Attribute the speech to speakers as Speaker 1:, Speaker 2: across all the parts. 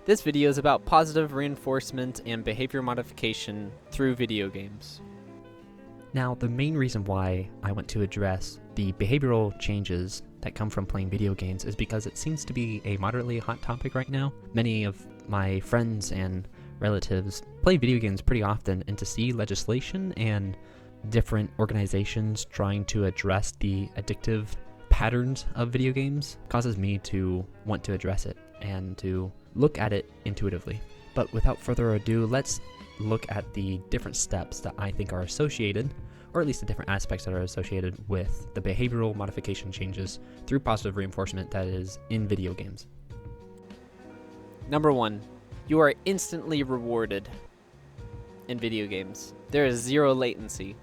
Speaker 1: This video is about positive reinforcement and behavior modification through video games.
Speaker 2: Now, the main reason why I want to address the behavioral changes that come from playing video games is because it seems to be a moderately hot topic right now. Many of my friends and relatives play video games pretty often, and to see legislation and different organizations trying to address the addictive patterns of video games causes me to want to address it and to look at it intuitively. But without further ado, let's look at the different steps that I think are associated, or at least the different aspects that are associated with the behavioral modification changes through positive reinforcement that is in video games.
Speaker 1: Number 1, you are instantly rewarded in video games. There is zero latency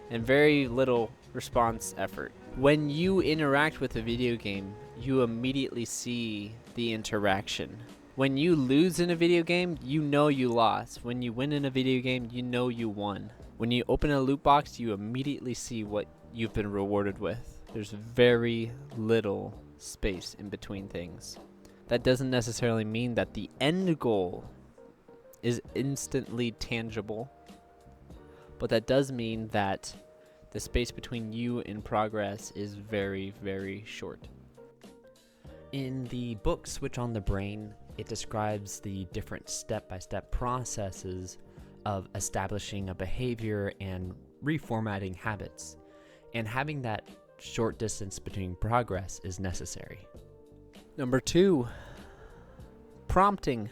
Speaker 1: and very little response effort. When you interact with a video game, you immediately see the interaction. When you lose in a video game, you know you lost. When you win in a video game, you know you won. When you open a loot box, you immediately see what you've been rewarded with. There's very little space in between things. That doesn't necessarily mean that the end goal is instantly tangible, but that does mean that the space between you and progress is very, very short.
Speaker 2: In the book Switch on the Brain, it describes the different step-by-step processes of establishing a behavior and reformatting habits, and having that short distance between progress is necessary.
Speaker 1: Number 2, prompting.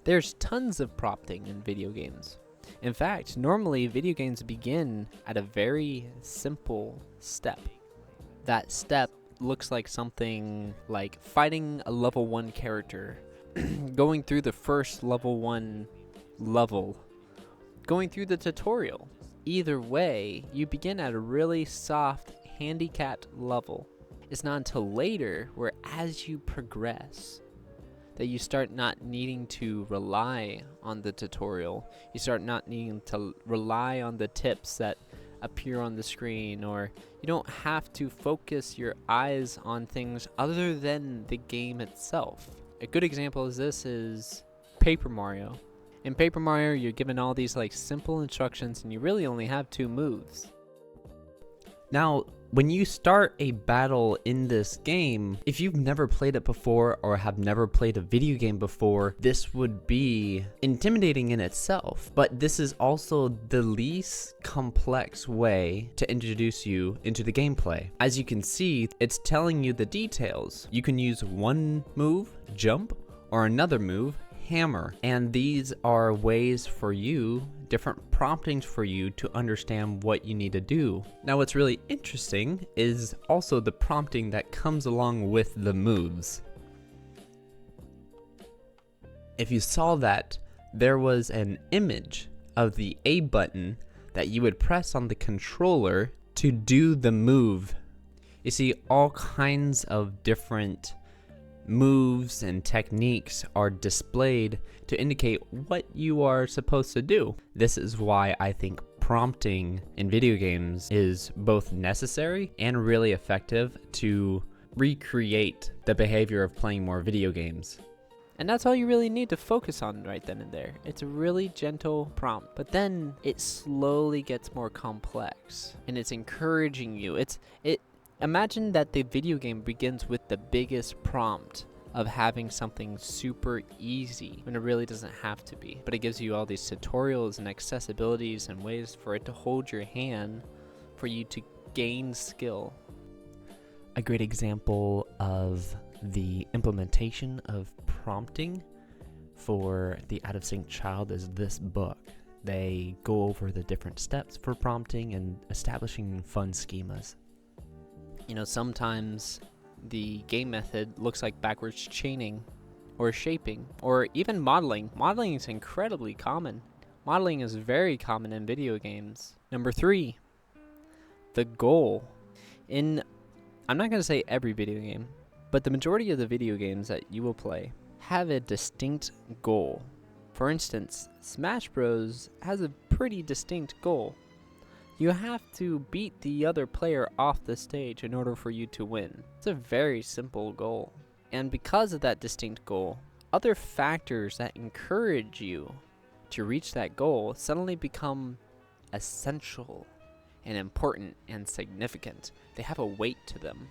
Speaker 1: There's tons of prompting in video games. In fact, normally video games begin at a very simple step. That step looks like something like fighting a level 1 character, going through the first level 1 level, going through the tutorial. Either way, you begin at a really soft, handicapped level. It's not until later, where as you progress, that you start not needing to rely on the tutorial. You start not needing to rely on the tips that appear on the screen, or you don't have to focus your eyes on things other than the game itself. A good example of this is Paper Mario. In Paper Mario, you're given all these simple instructions, and you really only have 2 moves.
Speaker 2: Now, when you start a battle in this game, if you've never played it before or have never played a video game before, this would be intimidating in itself. But this is also the least complex way to introduce you into the gameplay. As you can see, it's telling you the details. You can use one move, jump, or another move, hammer. And these are ways for you, different promptings for you to understand what you need to do. Now, what's really interesting is also the prompting that comes along with the moves. If you saw that, there was an image of the A button that you would press on the controller to do the move. You see, all kinds of different moves and techniques are displayed to indicate what you are supposed to do. This is why I think prompting in video games is both necessary and really effective to recreate the behavior of playing more video games.
Speaker 1: And that's all you really need to focus on right then and there. It's a really gentle prompt, but then it slowly gets more complex, and it's encouraging you. Imagine that the video game begins with the biggest prompt of having something super easy when it really doesn't have to be. But it gives you all these tutorials and accessibilities and ways for it to hold your hand for you to gain skill.
Speaker 2: A great example of the implementation of prompting for the out of sync child is this book. They go over the different steps for prompting and establishing fun schemas.
Speaker 1: You know, sometimes the game method looks like backwards chaining or shaping or even modeling. Modeling is incredibly common. Modeling is very common in video games. Number 3, the goal. I'm not going to say every video game, but the majority of the video games that you will play have a distinct goal. For instance, Smash Bros. Has a pretty distinct goal. You have to beat the other player off the stage in order for you to win. It's a very simple goal. And because of that distinct goal, other factors that encourage you to reach that goal suddenly become essential and important and significant. They have a weight to them.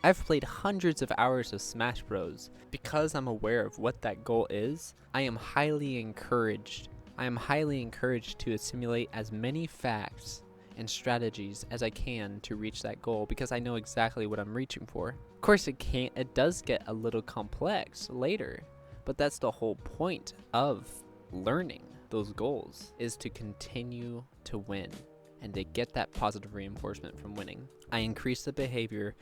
Speaker 1: I've played hundreds of hours of Smash Bros. Because I'm aware of what that goal is. I am highly encouraged to assimilate as many facts and strategies as I can to reach that goal, because I know exactly what I'm reaching for. Of course, it does get a little complex later, but that's the whole point of learning those goals, is to continue to win and to get that positive reinforcement from winning. I increase the behavior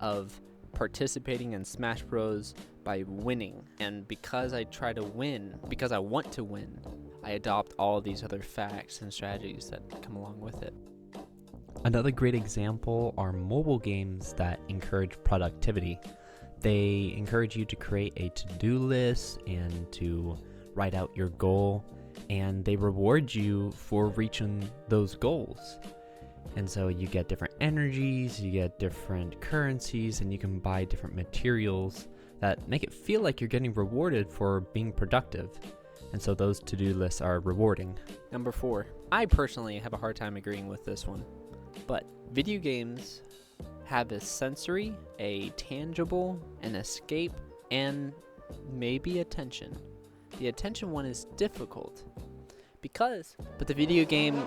Speaker 1: of participating in Smash Bros by winning, and because I try to win, because I want to win, I adopt all these other facts and strategies that come along with it.
Speaker 2: Another great example are mobile games that encourage productivity. They encourage you to create a to-do list and to write out your goal, and they reward you for reaching those goals. And so you get different energies, you get different currencies, and you can buy different materials that make it feel like you're getting rewarded for being productive. And so those to-do lists are rewarding.
Speaker 1: Number 4. I personally have a hard time agreeing with this one, but video games have a sensory, a tangible, an escape, and maybe attention. The attention one is difficult but the video game,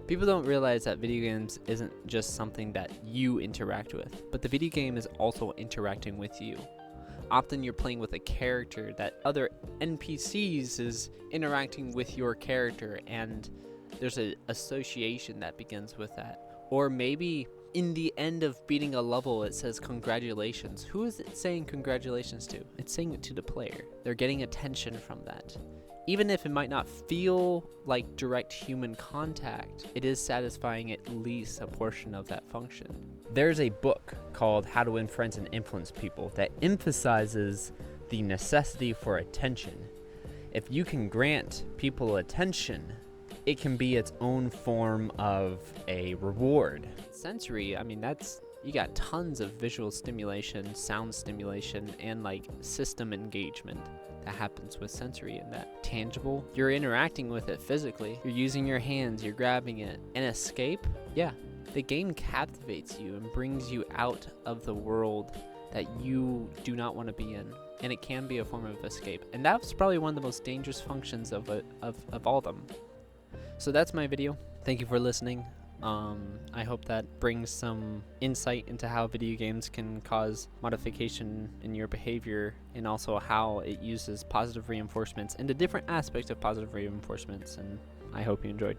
Speaker 1: people don't realize that video games isn't just something that you interact with, but the video game is also interacting with you. Often you're playing with a character that other NPCs is interacting with your character, and there's an association that begins with that. Or maybe in the end of beating a level, it says congratulations. Who is it saying congratulations to? It's saying it to the player. They're getting attention from that. Even if it might not feel like direct human contact, it is satisfying at least a portion of that function. There's a book called How to Win Friends and Influence People that emphasizes the necessity for attention. If you can grant people attention, it can be its own form of a reward. Sensory, you got tons of visual stimulation, sound stimulation, and system engagement that happens with sensory. And that tangible, you're interacting with it physically, you're using your hands, you're grabbing it. And escape, the game captivates you and brings you out of the world that you do not want to be in, and it can be a form of escape. And that's probably one of the most dangerous functions of all of them. So that's my video. Thank you for listening. I hope that brings some insight into how video games can cause modification in your behavior, and also how it uses positive reinforcements and the different aspects of positive reinforcements, and I hope you enjoyed.